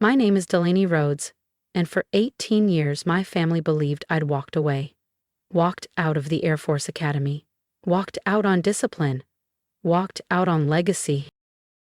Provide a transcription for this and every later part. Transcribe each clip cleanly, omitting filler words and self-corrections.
My name is Delaney Rhodes, and for 18 years my family believed I'd walked away. Walked out of the Air Force Academy. Walked out on discipline. Walked out on legacy.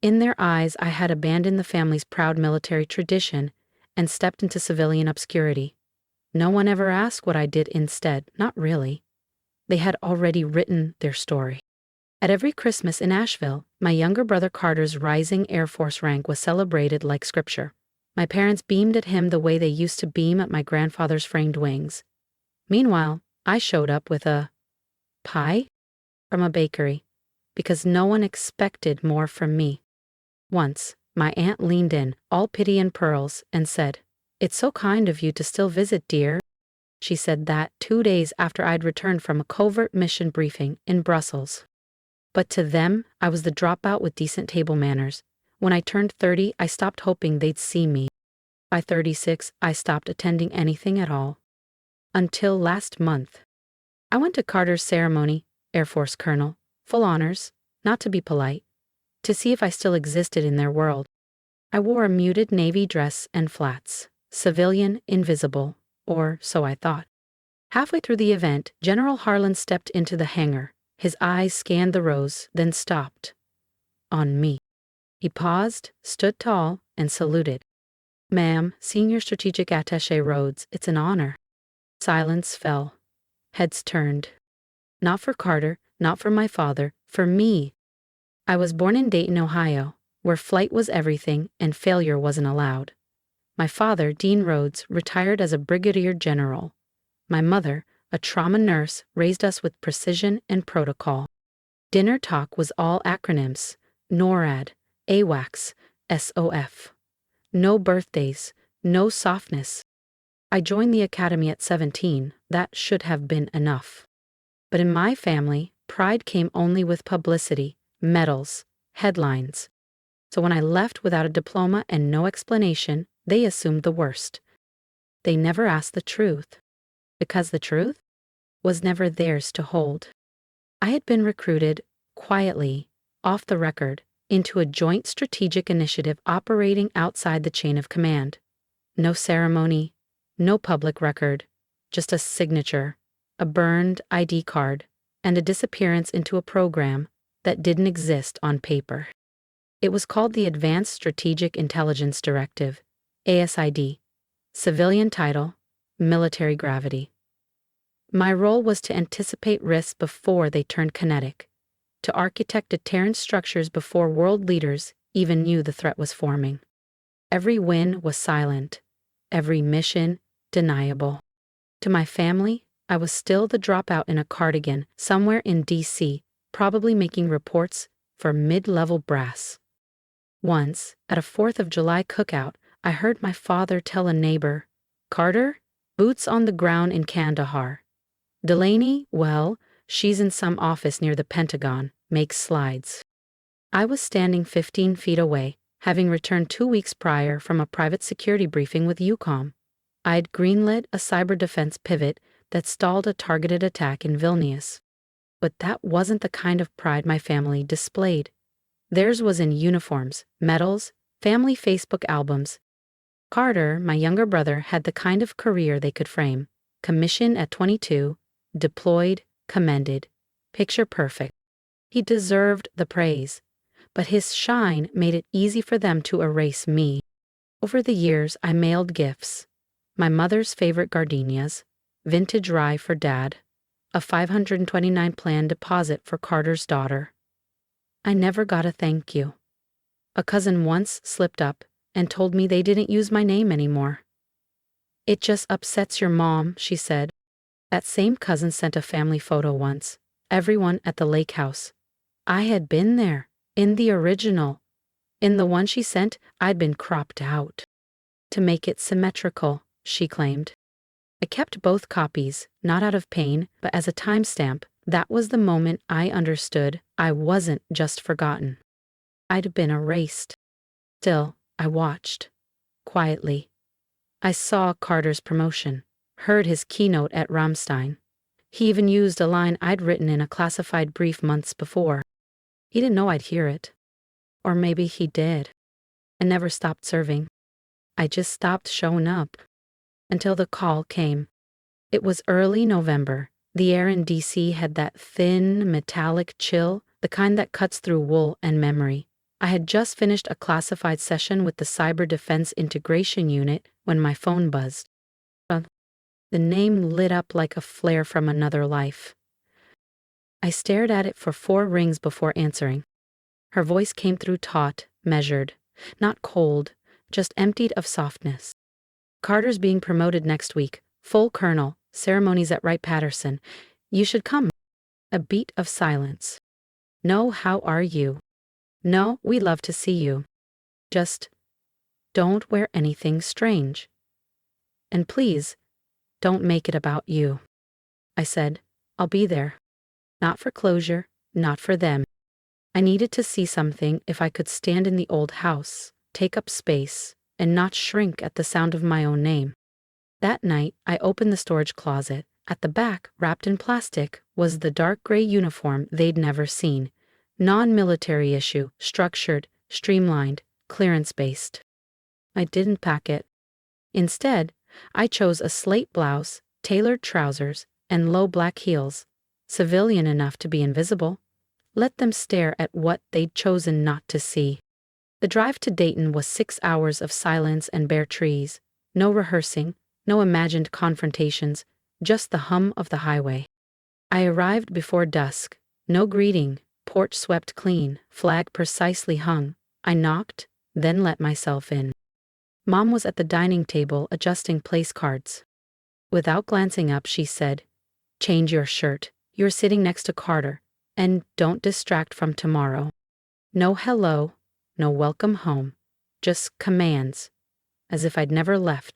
In their eyes, I had abandoned the family's proud military tradition and stepped into civilian obscurity. No one ever asked what I did instead, not really. They had already written their story. At every Christmas in Asheville, my younger brother Carter's rising Air Force rank was celebrated like scripture. My parents beamed at him the way they used to beam at my grandfather's framed wings. Meanwhile, I showed up with a pie from a bakery because no one expected more from me. Once, my aunt leaned in, all pity and pearls, and said, "It's so kind of you to still visit, dear." She said that 2 days after I'd returned from a covert mission briefing in Brussels. But to them, I was the dropout with decent table manners. When I turned 30, I stopped hoping they'd see me. By 36, I stopped attending anything at all. Until last month. I went to Carter's ceremony, Air Force Colonel, full honors, not to be polite, to see if I still existed in their world. I wore a muted navy dress and flats, civilian, invisible, or so I thought. Halfway through the event, General Harlan stepped into the hangar. His eyes scanned the rows, then stopped. On me. He paused, stood tall, and saluted. "Ma'am, Senior Strategic Attaché Rhodes, it's an honor." Silence fell. Heads turned. Not for Carter, not for my father, for me. I was born in Dayton, Ohio, where flight was everything and failure wasn't allowed. My father, Dean Rhodes, retired as a brigadier general. My mother, a trauma nurse, raised us with precision and protocol. Dinner talk was all acronyms: NORAD, AWACS, SOF. No birthdays, no softness. I joined the academy at 17. That should have been enough. But in my family, pride came only with publicity, medals, headlines. So when I left without a diploma and no explanation, they assumed the worst. They never asked the truth, because the truth was never theirs to hold. I had been recruited, quietly, off the record, into a joint strategic initiative operating outside the chain of command. No ceremony, no public record, just a signature, a burned ID card, and a disappearance into a program that didn't exist on paper. It was called the Advanced Strategic Intelligence Directive, ASID, civilian title, military gravity. My role was to anticipate risks before they turned kinetic, to architect deterrent structures before world leaders even knew the threat was forming. Every win was silent, every mission deniable. To my family, I was still the dropout in a cardigan somewhere in D.C., probably making reports for mid-level brass. Once, at a 4th of July cookout, I heard my father tell a neighbor, "Carter, boots on the ground in Kandahar. Delaney, well, she's in some office near the Pentagon, makes slides." I was standing 15 feet away, having returned 2 weeks prior from a private security briefing with EUCOM. I'd greenlit a cyber defense pivot that stalled a targeted attack in Vilnius. But that wasn't the kind of pride my family displayed. Theirs was in uniforms, medals, family Facebook albums. Carter, my younger brother, had the kind of career they could frame. Commissioned at 22, deployed, commended, picture perfect. He deserved the praise, but his shine made it easy for them to erase me. Over the years, I mailed gifts. My mother's favorite gardenias, vintage rye for Dad, a 529 plan deposit for Carter's daughter. I never got a thank you. A cousin once slipped up and told me they didn't use my name anymore. "It just upsets your mom," she said. That same cousin sent a family photo once, everyone at the lake house. I had been there, in the original. In the one she sent, I'd been cropped out. To make it symmetrical, she claimed. I kept both copies, not out of pain, but as a timestamp. That was the moment I understood I wasn't just forgotten. I'd been erased. Still, I watched. Quietly. I saw Carter's promotion, heard his keynote at Ramstein. He even used a line I'd written in a classified brief months before. He didn't know I'd hear it. Or maybe he did. I never stopped serving. I just stopped showing up. Until the call came. It was early November. The air in DC had that thin, metallic chill, the kind that cuts through wool and memory. I had just finished a classified session with the Cyber Defense Integration Unit when my phone buzzed. The name lit up like a flare from another life. I stared at it for 4 rings before answering. Her voice came through taut, measured, not cold, just emptied of softness. Carter's being promoted next week, full colonel, ceremonies at Wright-Patterson. You should come. A beat of silence. No, how are you? No, we'd love to see you. Just don't wear anything strange. And please, don't make it about you. I said, I'll be there. Not for closure, not for them. I needed to see something if I could stand in the old house, take up space, and not shrink at the sound of my own name. That night, I opened the storage closet. At the back, wrapped in plastic, was the dark gray uniform they'd never seen. Non-military issue, structured, streamlined, clearance-based. I didn't pack it. Instead, I chose a slate blouse, tailored trousers, and low black heels, civilian enough to be invisible. Let them stare at what they'd chosen not to see. The drive to Dayton was 6 hours of silence and bare trees. No rehearsing, no imagined confrontations, just the hum of the highway. I arrived before dusk. No greeting, porch swept clean, flag precisely hung. I knocked, then let myself in. Mom was at the dining table adjusting place cards. Without glancing up, she said, "Change your shirt. You're sitting next to Carter. And don't distract from tomorrow." No hello, no welcome home. Just commands, as if I'd never left.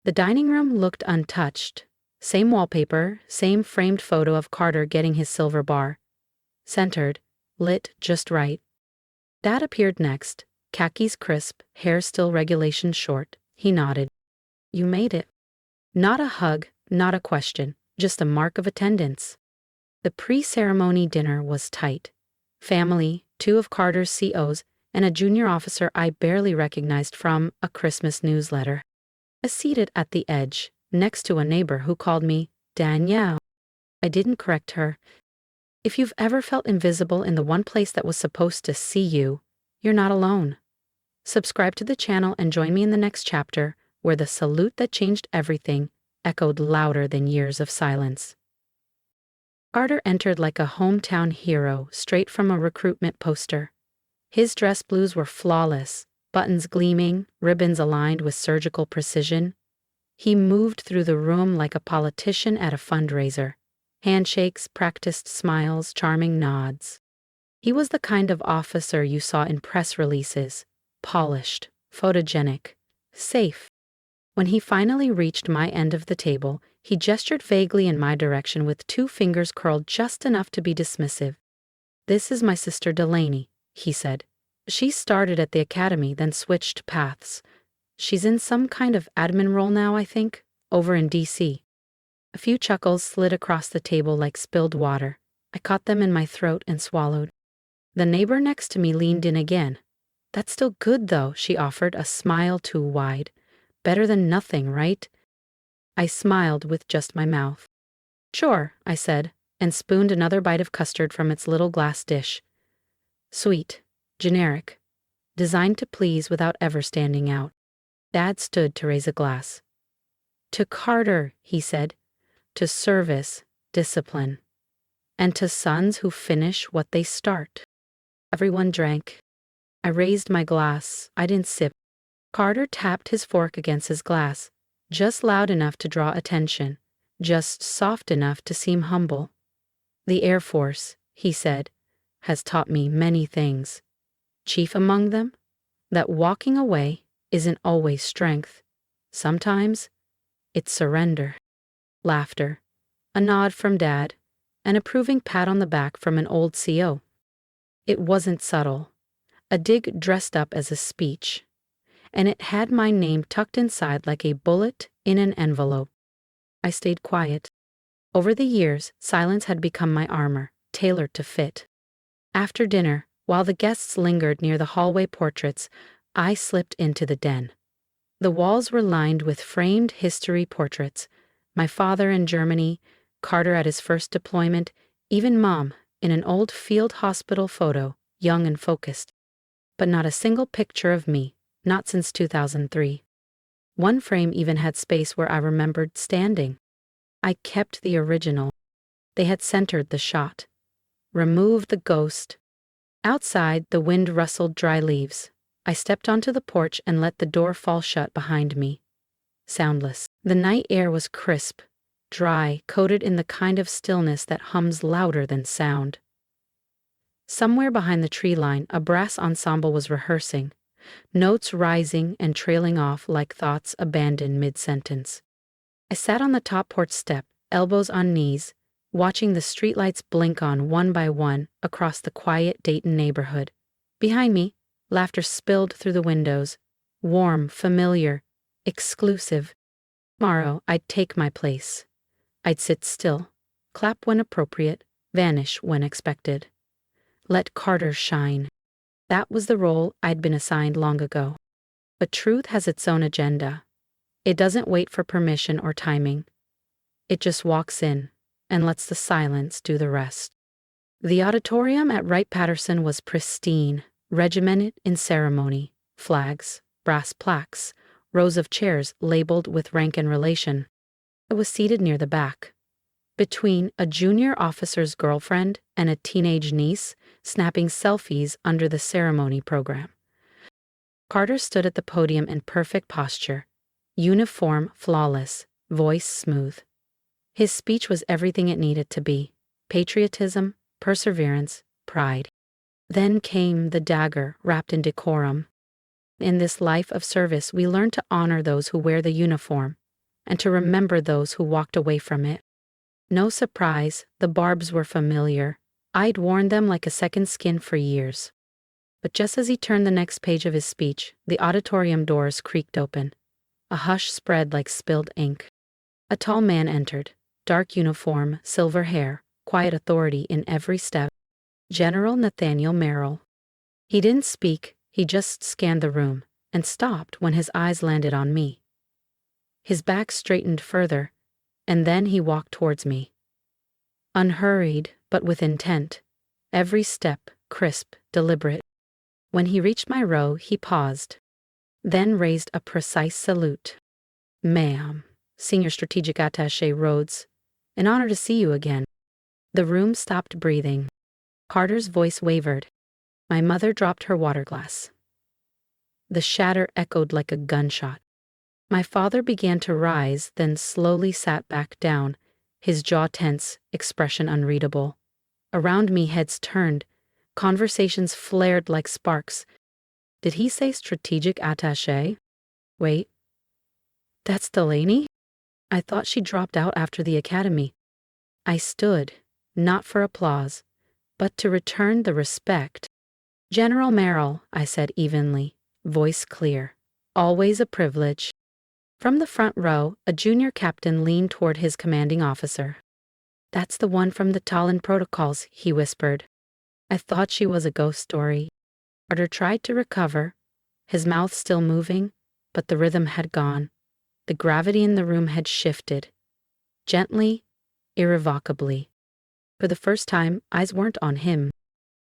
The dining room looked untouched. Same wallpaper, same framed photo of Carter getting his silver bar. Centered, lit just right. Dad appeared next, khakis crisp, hair still regulation short. He nodded. You made it. Not a hug, not a question, just a mark of attendance. The pre-ceremony dinner was tight. Family, 2 of Carter's COs, and a junior officer I barely recognized from a Christmas newsletter. I seated at the edge, next to a neighbor who called me Danielle. I didn't correct her. If you've ever felt invisible in the one place that was supposed to see you, you're not alone. Subscribe to the channel and join me in the next chapter, where the salute that changed everything echoed louder than years of silence. Carter entered like a hometown hero straight from a recruitment poster. His dress blues were flawless, buttons gleaming, ribbons aligned with surgical precision. He moved through the room like a politician at a fundraiser. Handshakes, practiced smiles, charming nods. He was the kind of officer you saw in press releases, polished, photogenic, safe. When he finally reached my end of the table, he gestured vaguely in my direction with 2 fingers curled just enough to be dismissive. "This is my sister Delaney," he said. "She started at the academy, then switched paths. She's in some kind of admin role now, I think, over in DC. A few chuckles slid across the table like spilled water. I caught them in my throat and swallowed. The neighbor next to me leaned in again. "That's still good, though," she offered, a smile too wide. "Better than nothing, right?" I smiled with just my mouth. "Sure," I said, and spooned another bite of custard from its little glass dish. Sweet, generic, designed to please without ever standing out. Dad stood to raise a glass. "To Carter," he said, "to service, discipline, and to sons who finish what they start." Everyone drank. I raised my glass. I didn't sip. Carter tapped his fork against his glass, just loud enough to draw attention, just soft enough to seem humble. "The Air Force," he said, "has taught me many things. Chief among them, that walking away isn't always strength. Sometimes it's surrender." Laughter, a nod from Dad, an approving pat on the back from an old CO. It wasn't subtle, a dig dressed up as a speech, and it had my name tucked inside like a bullet in an envelope. I stayed quiet. Over the years, silence had become my armor, tailored to fit. After dinner, while the guests lingered near the hallway portraits, I slipped into the den. The walls were lined with framed history portraits. My father in Germany, Carter at his first deployment, even Mom in an old field hospital photo, young and focused. But not a single picture of me, not since 2003. One frame even had space where I remembered standing. I kept the original. They had centered the shot. Removed the ghost. Outside, the wind rustled dry leaves. I stepped onto the porch and let the door fall shut behind me. Soundless. The night air was crisp, dry, coated in the kind of stillness that hums louder than sound. Somewhere behind the tree line, a brass ensemble was rehearsing, notes rising and trailing off like thoughts abandoned mid-sentence. I sat on the top porch step, elbows on knees, watching the streetlights blink on one by one across the quiet Dayton neighborhood. Behind me, laughter spilled through the windows, warm, familiar, exclusive. Tomorrow, I'd take my place. I'd sit still, clap when appropriate, vanish when expected. Let Carter shine. That was the role I'd been assigned long ago. But truth has its own agenda. It doesn't wait for permission or timing. It just walks in and lets the silence do the rest. The auditorium at Wright-Patterson was pristine, regimented in ceremony, flags, brass plaques, rows of chairs labeled with rank and relation. I was seated near the back, between a junior officer's girlfriend and a teenage niece, snapping selfies under the ceremony program. Carter stood at the podium in perfect posture, uniform flawless, voice smooth. His speech was everything it needed to be: patriotism, perseverance, pride. Then came the dagger wrapped in decorum. In this life of service, we learn to honor those who wear the uniform and to remember those who walked away from it. No surprise, the barbs were familiar. I'd worn them like a second skin for years. But just as he turned the next page of his speech, the auditorium doors creaked open. A hush spread like spilled ink. A tall man entered, dark uniform, silver hair, quiet authority in every step. General Nathaniel Merrill. He didn't speak, he just scanned the room, and stopped when his eyes landed on me. His back straightened further, and then he walked towards me. Unhurried, but with intent. Every step, crisp, deliberate. When he reached my row, he paused, then raised a precise salute. "Ma'am, Senior Strategic Attaché Rhodes, an honor to see you again." The room stopped breathing. Carter's voice wavered. My mother dropped her water glass. The shatter echoed like a gunshot. My father began to rise, then slowly sat back down, his jaw tense, expression unreadable. Around me, heads turned. Conversations flared like sparks. Did he say strategic attaché? Wait. That's Delaney? I thought she dropped out after the academy. I stood, not for applause, but to return the respect. "General Merrill," I said evenly, voice clear. "Always a privilege." From the front row, a junior captain leaned toward his commanding officer. "That's the one from the Tallinn protocols," he whispered. I thought she was a ghost story. Carter tried to recover, his mouth still moving, but the rhythm had gone. The gravity in the room had shifted. Gently, irrevocably. For the first time, eyes weren't on him.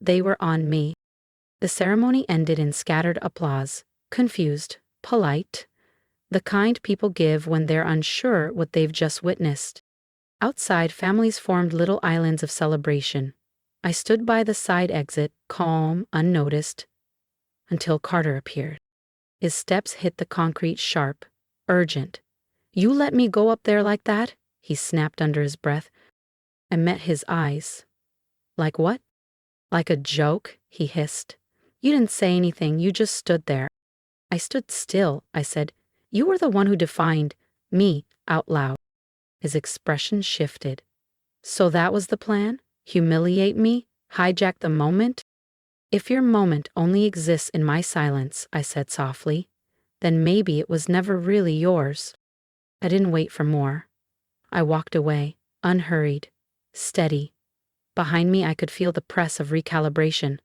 They were on me. The ceremony ended in scattered applause, confused, polite, the kind people give when they're unsure what they've just witnessed. Outside, families formed little islands of celebration. I stood by the side exit, calm, unnoticed, until Carter appeared. His steps hit the concrete sharp, urgent. "You let me go up there like that?" he snapped under his breath. I met his eyes. "Like what?" "Like a joke," he hissed. "You didn't say anything, you just stood there." I stood still, I said. "You were the one who defined me out loud." His expression shifted. "So that was the plan? Humiliate me? Hijack the moment?" "If your moment only exists in my silence," I said softly, "then maybe it was never really yours." I didn't wait for more. I walked away, unhurried, steady. Behind me, I could feel the press of recalibration,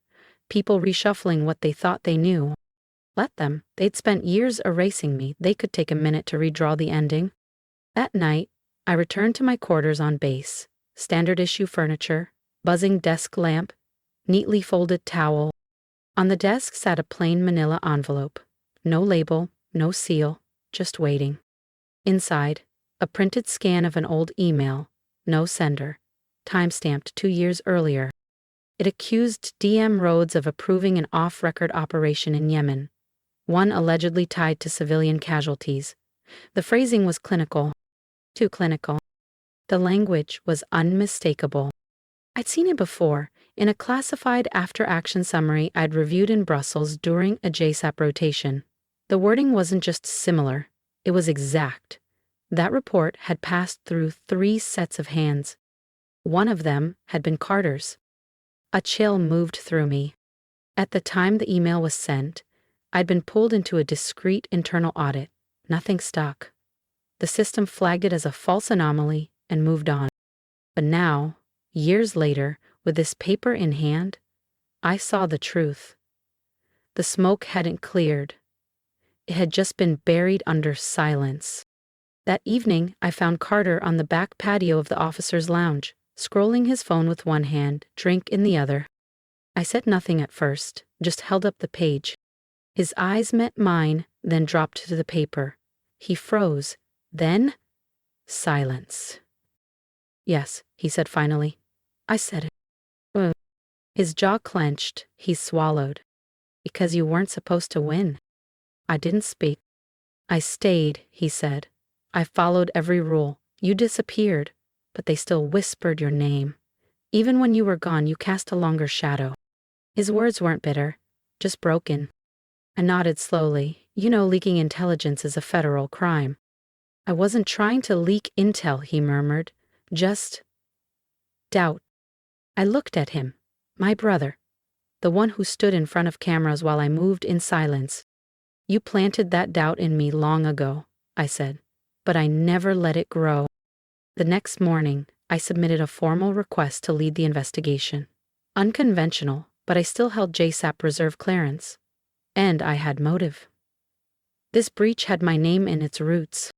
people reshuffling what they thought they knew. Let them. They'd spent years erasing me. They could take a minute to redraw the ending. That night, I returned to my quarters on base. Standard issue furniture, buzzing desk lamp, neatly folded towel. On the desk sat a plain manila envelope. No label, no seal, just waiting. Inside, a printed scan of an old email. No sender. Timestamped 2 years earlier. It accused DM Rhodes of approving an off-record operation in Yemen, one allegedly tied to civilian casualties. The phrasing was clinical. Too clinical. The language was unmistakable. I'd seen it before, in a classified after-action summary I'd reviewed in Brussels during a JSAP rotation. The wording wasn't just similar, it was exact. That report had passed through 3 sets of hands. One of them had been Carter's. A chill moved through me. At the time the email was sent, I'd been pulled into a discreet internal audit. Nothing stuck. The system flagged it as a false anomaly and moved on. But now, years later, with this paper in hand, I saw the truth. The smoke hadn't cleared. It had just been buried under silence. That evening, I found Carter on the back patio of the officers' lounge, scrolling his phone with one hand, drink in the other. I said nothing at first, just held up the page. His eyes met mine, then dropped to the paper. He froze. Then, silence. Yes, he said finally. I said it. His jaw clenched. He swallowed. Because you weren't supposed to win. I didn't speak. I stayed, he said. I followed every rule. You disappeared, but they still whispered your name. Even when you were gone, you cast a longer shadow. His words weren't bitter, just broken. I nodded slowly. You know, leaking intelligence is a federal crime. I wasn't trying to leak intel, he murmured. Just doubt. I looked at him. My brother. The one who stood in front of cameras while I moved in silence. You planted that doubt in me long ago, I said. But I never let it grow. The next morning, I submitted a formal request to lead the investigation. Unconventional, but I still held JSAP reserve clearance. And I had motive. This breach had my name in its roots.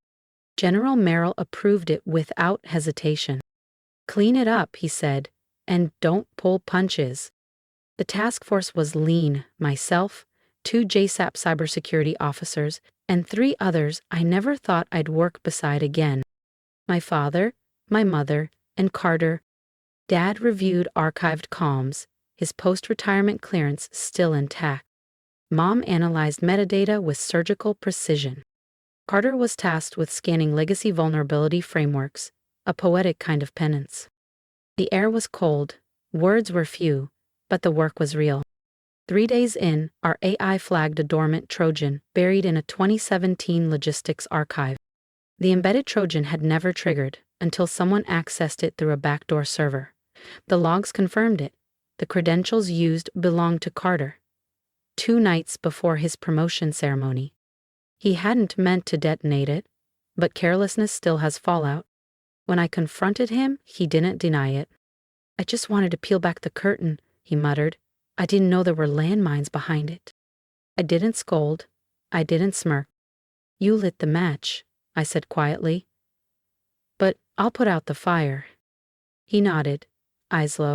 General Merrill approved it without hesitation. Clean it up, he said, and don't pull punches. The task force was lean, myself, 2 JSAP cybersecurity officers, and 3 others I never thought I'd work beside again. My father, my mother, and Carter. Dad reviewed archived comms, his post-retirement clearance still intact. Mom analyzed metadata with surgical precision. Carter was tasked with scanning legacy vulnerability frameworks, a poetic kind of penance. The air was cold, words were few, but the work was real. 3 days in, our AI flagged a dormant Trojan buried in a 2017 logistics archive. The embedded Trojan had never triggered until someone accessed it through a backdoor server. The logs confirmed it. The credentials used belonged to Carter. 2 nights before his promotion ceremony. He hadn't meant to detonate it, but carelessness still has fallout. When I confronted him, he didn't deny it. I just wanted to peel back the curtain, he muttered. I didn't know there were landmines behind it. I didn't scold. I didn't smirk. You lit the match, I said quietly. But I'll put out the fire. He nodded, eyes low.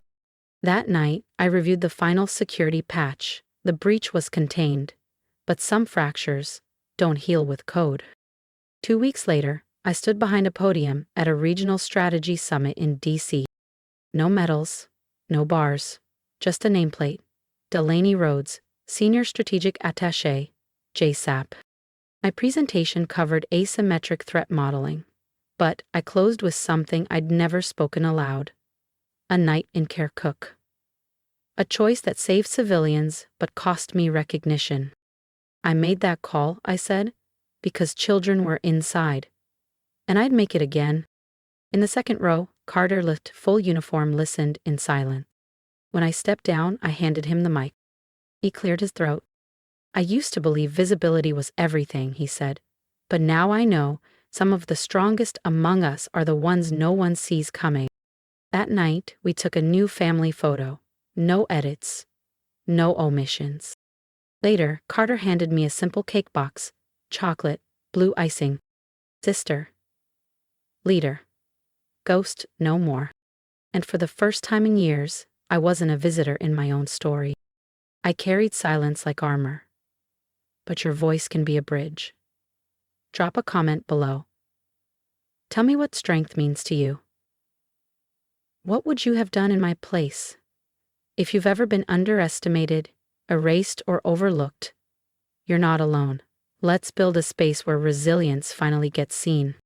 That night, I reviewed the final security patch. The breach was contained, but some fractures don't heal with code. 2 weeks later, I stood behind a podium at a regional strategy summit in D.C. No medals, no bars, just a nameplate. Delaney Rhodes, Senior Strategic Attaché, JSAP. My presentation covered asymmetric threat modeling, but I closed with something I'd never spoken aloud. A night in Kirkuk. A choice that saved civilians but cost me recognition. I made that call, I said, because children were inside. And I'd make it again. In the second row, Carter, left full uniform, listened in silence. When I stepped down, I handed him the mic. He cleared his throat. I used to believe visibility was everything, he said. But now I know some of the strongest among us are the ones no one sees coming. That night, we took a new family photo. No edits. No omissions. Later, Carter handed me a simple cake box, chocolate, blue icing. Sister. Leader. Ghost no more. And for the first time in years, I wasn't a visitor in my own story. I carried silence like armor. But your voice can be a bridge. Drop a comment below. Tell me what strength means to you. What would you have done in my place? If you've ever been underestimated, erased, or overlooked, you're not alone. Let's build a space where resilience finally gets seen.